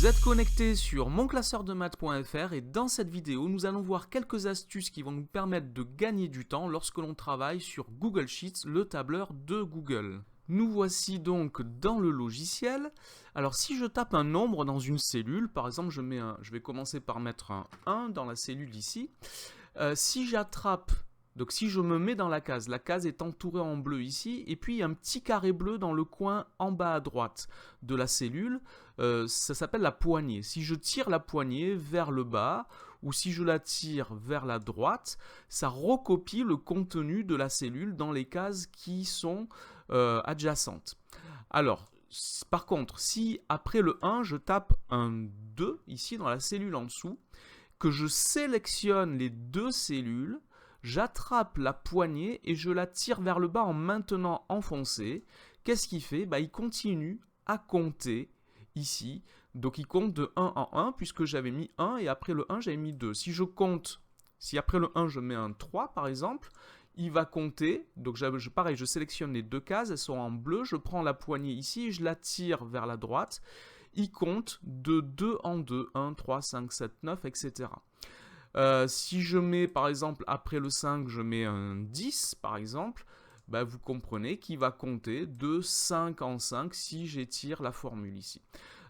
Vous êtes connecté sur monclasseurdemaths.fr et dans cette vidéo, nous allons voir quelques astuces qui vont nous permettre de gagner du temps lorsque l'on travaille sur Google Sheets, le tableur de Google. Nous voici donc dans le logiciel. Alors si je tape un nombre dans une cellule, par exemple je vais commencer par mettre un 1 dans la cellule ici. Si j'attrape, donc si je me mets dans la case est entourée en bleu ici, et puis il y a un petit carré bleu dans le coin en bas à droite de la cellule, ça s'appelle la poignée. Si je tire la poignée vers le bas, ou si je la tire vers la droite, ça recopie le contenu de la cellule dans les cases qui sont adjacentes. Alors, par contre, si après le 1, je tape un 2 ici dans la cellule en dessous, que je sélectionne les deux cellules, j'attrape la poignée et je la tire vers le bas en maintenant enfoncé. Qu'est-ce qu'il fait? Il continue à compter ici. Donc il compte de 1 en 1 puisque j'avais mis 1 et après le 1 j'avais mis 2. Si je compte, si après le 1 je mets un 3 par exemple, il va compter. Donc pareil, je sélectionne les deux cases, elles sont en bleu, je prends la poignée ici et je la tire vers la droite. Il compte de 2 en 2, 1, 3, 5, 7, 9, etc. Si je mets par exemple après le 5, je mets un 10 par exemple, vous comprenez qu'il va compter de 5 en 5 si j'étire la formule ici.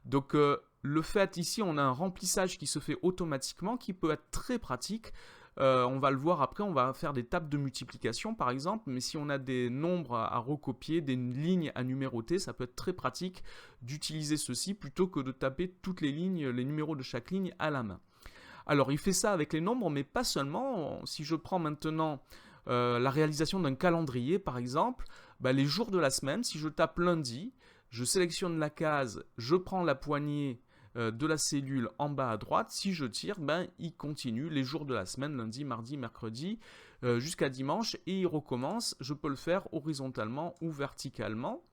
Donc le fait ici, on a un remplissage qui se fait automatiquement qui peut être très pratique. On va le voir après, on va faire des tables de multiplication par exemple, mais si on a des nombres à recopier, des lignes à numéroter, ça peut être très pratique d'utiliser ceci plutôt que de taper toutes les lignes, les numéros de chaque ligne à la main. Alors il fait ça avec les nombres, mais pas seulement. Si je prends maintenant la réalisation d'un calendrier par exemple, les jours de la semaine, si je tape lundi, je sélectionne la case, je prends la poignée de la cellule en bas à droite, si je tire, il continue les jours de la semaine, lundi, mardi, mercredi, jusqu'à dimanche, et il recommence. Je peux le faire horizontalement ou verticalement.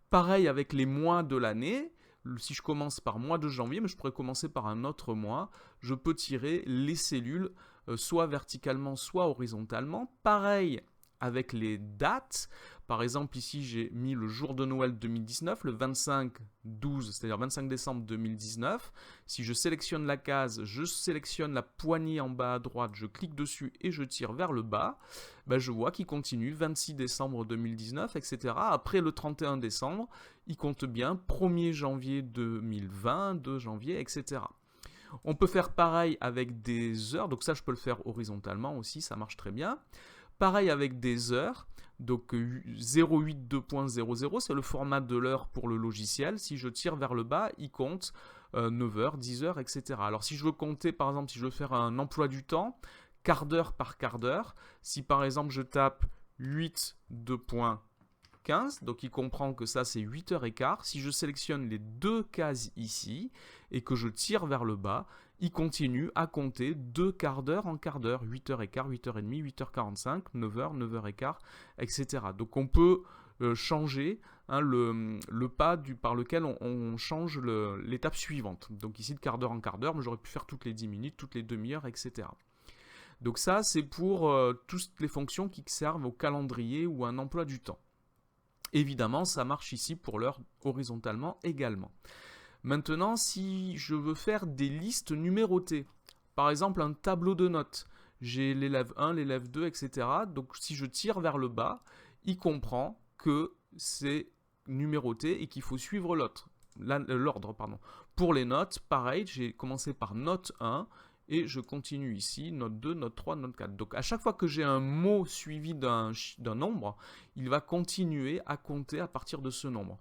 Pareil avec les mois de l'année. Si je commence par mois de janvier, mais je pourrais commencer par un autre mois, je peux tirer les cellules soit verticalement, soit horizontalement. Pareil avec les dates. Par exemple, ici, j'ai mis le jour de Noël 2019, le 25/12, c'est-à-dire 25 décembre 2019. Si je sélectionne la case, je sélectionne la poignée en bas à droite, je clique dessus et je tire vers le bas, je vois qu'il continue 26 décembre 2019, etc. Après le 31 décembre, il compte bien 1er janvier 2020, 2 janvier, etc. On peut faire pareil avec des heures, donc ça je peux le faire horizontalement aussi, ça marche très bien. Pareil avec des heures, donc 082.00, c'est le format de l'heure pour le logiciel. Si je tire vers le bas, il compte 9h, 10h, etc. Alors si je veux compter, par exemple, si je veux faire un emploi du temps, quart d'heure par quart d'heure, si par exemple je tape 8 2.15, donc il comprend que ça c'est 8h15. Si je sélectionne les deux cases ici et que je tire vers le bas, il continue à compter 2 quarts d'heure en quart d'heure, 8h15, 8h30, 8h45, 9h, 9h15, etc. Donc on peut changer le pas par lequel on change l'étape suivante. Donc ici de quart d'heure en quart d'heure, mais j'aurais pu faire toutes les 10 minutes, toutes les demi-heures, etc. Donc ça c'est pour toutes les fonctions qui servent au calendrier ou à un emploi du temps. Évidemment, ça marche ici pour l'heure horizontalement également. Maintenant, si je veux faire des listes numérotées, par exemple un tableau de notes, j'ai l'élève 1, l'élève 2, etc. Donc si je tire vers le bas, il comprend que c'est numéroté et qu'il faut suivre l'ordre. Pour les notes, pareil, j'ai commencé par note 1 et je continue ici, note 2, note 3, note 4. Donc à chaque fois que j'ai un mot suivi d'un nombre, il va continuer à compter à partir de ce nombre.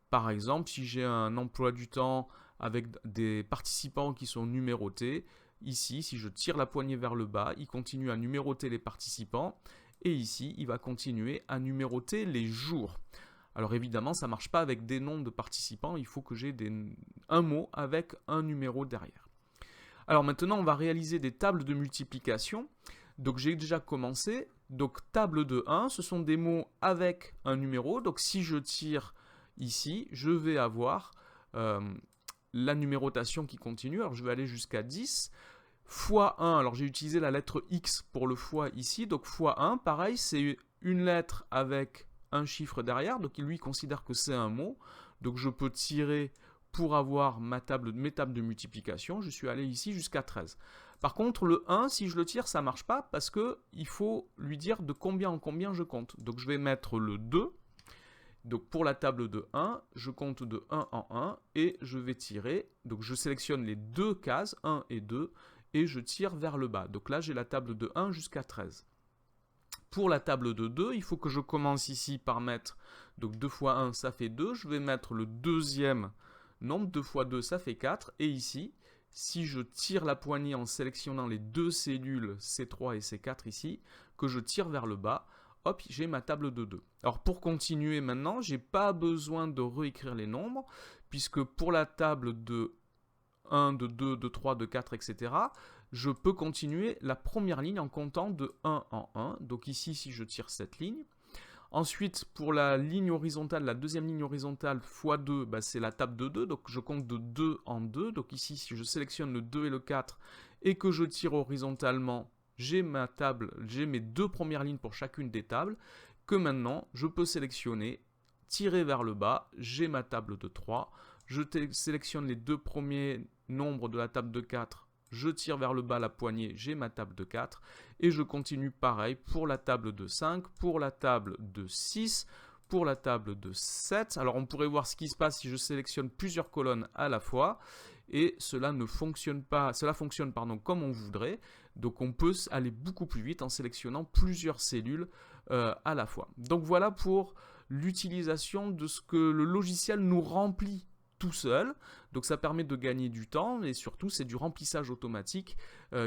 Par exemple, si j'ai un emploi du temps avec des participants qui sont numérotés, ici, si je tire la poignée vers le bas, il continue à numéroter les participants. Et ici, il va continuer à numéroter les jours. Alors évidemment, ça ne marche pas avec des noms de participants, il faut que j'ai un mot avec un numéro derrière. Alors maintenant, on va réaliser des tables de multiplication. Donc j'ai déjà commencé. Donc table de 1, ce sont des mots avec un numéro. Donc si je tire ici, je vais avoir la numérotation qui continue. Alors je vais aller jusqu'à 10. Fois 1, alors j'ai utilisé la lettre X pour le fois ici. Donc fois 1, pareil, c'est une lettre avec un chiffre derrière. Donc lui considère que c'est un mot. Donc je peux tirer pour avoir mes tables de multiplication, je suis allé ici jusqu'à 13. Par contre, le 1, si je le tire, ça ne marche pas parce qu'il faut lui dire de combien en combien je compte. Donc je vais mettre le 2. Donc pour la table de 1, je compte de 1 en 1 et je vais tirer. Donc je sélectionne les deux cases, 1 et 2, et je tire vers le bas. Donc là, j'ai la table de 1 jusqu'à 13. Pour la table de 2, il faut que je commence ici par mettre, donc 2 fois 1, ça fait 2. Je vais mettre le deuxième nombre, 2 fois 2, ça fait 4. Et ici, si je tire la poignée en sélectionnant les deux cellules C3 et C4 ici, que je tire vers le bas, hop, j'ai ma table de 2. Alors pour continuer maintenant, je n'ai pas besoin de réécrire les nombres, puisque pour la table de 1, de 2, de 3, de 4, etc., je peux continuer la première ligne en comptant de 1 en 1. Donc ici, si je tire cette ligne. Ensuite, pour la ligne horizontale, la deuxième ligne horizontale x 2, bah, c'est la table de 2. Donc je compte de 2 en 2. Donc ici, si je sélectionne le 2 et le 4 et que je tire horizontalement, j'ai mes deux premières lignes pour chacune des tables, que maintenant, je peux sélectionner, tirer vers le bas, j'ai ma table de 3. Je sélectionne les deux premiers nombres de la table de 4, je tire vers le bas la poignée, j'ai ma table de 4, et je continue pareil pour la table de 5, pour la table de 6, pour la table de 7. Alors on pourrait voir ce qui se passe si je sélectionne plusieurs colonnes à la fois, et cela ne fonctionne pas, cela fonctionne comme on voudrait, donc on peut aller beaucoup plus vite en sélectionnant plusieurs cellules à la fois. Donc voilà pour l'utilisation de ce que le logiciel nous remplit tout seul, donc ça permet de gagner du temps et surtout c'est du remplissage automatique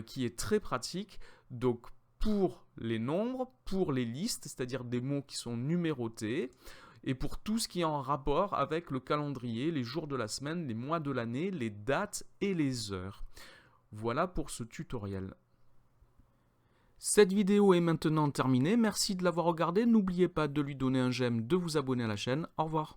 qui est très pratique. Donc pour les nombres, pour les listes, c'est-à-dire des mots qui sont numérotés, et pour tout ce qui est en rapport avec le calendrier, les jours de la semaine, les mois de l'année, les dates et les heures. Voilà pour ce tutoriel. Cette vidéo est maintenant terminée, merci de l'avoir regardée, n'oubliez pas de lui donner un j'aime, de vous abonner à la chaîne, au revoir.